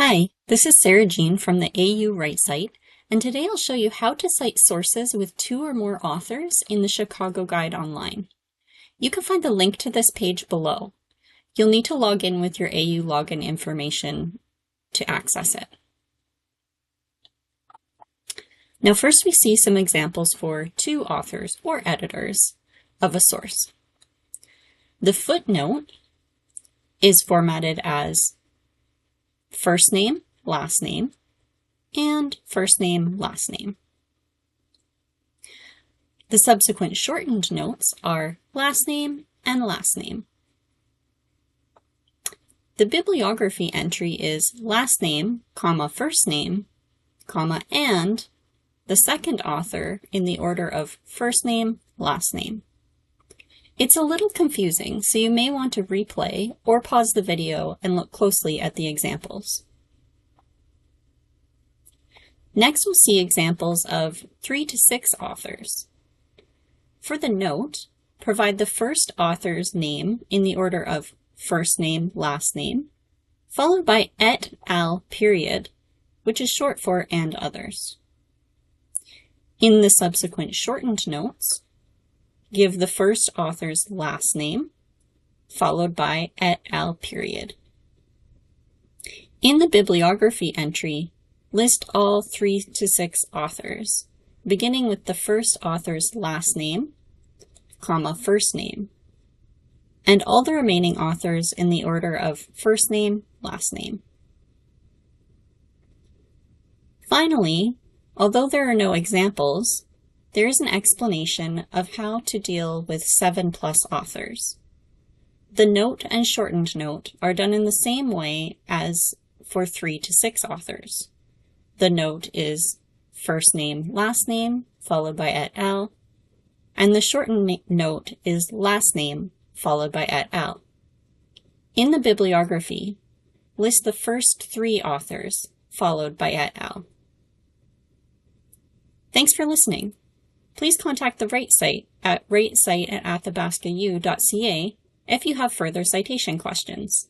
Hi, this is Sarah Jean from the AU Write Site, and today I'll show you how to cite sources with 2 or more authors in the Chicago Guide online. You can find the link to this page below. You'll need to log in with your AU login information to access it. Now first we see some examples for 2 authors or editors of a source. The footnote is formatted as first name, last name, and first name, last name. The subsequent shortened notes are last name and last name. The bibliography entry is last name, comma, first name, comma, and the second author in the order of first name, last name. It's a little confusing, so you may want to replay or pause the video and look closely at the examples. Next, we'll see examples of 3 to 6 authors. For the note, provide the first author's name in the order of first name, last name, followed by et al. Period, which is short for and others. In the subsequent shortened notes, give the first author's last name, followed by et al. Period. In the bibliography entry, list all 3 to 6 authors, beginning with the first author's last name, comma, first name, and all the remaining authors in the order of first name, last name. Finally, although there are no examples, there is an explanation of how to deal with 7+ authors. The note and shortened note are done in the same way as for 3 to 6 authors. The note is first name, last name, followed by et al., and the shortened note is last name, followed by et al. In the bibliography, list the first 3 authors, followed by et al. Thanks for listening. Please contact the Write Site at writesite@athabascau.ca if you have further citation questions.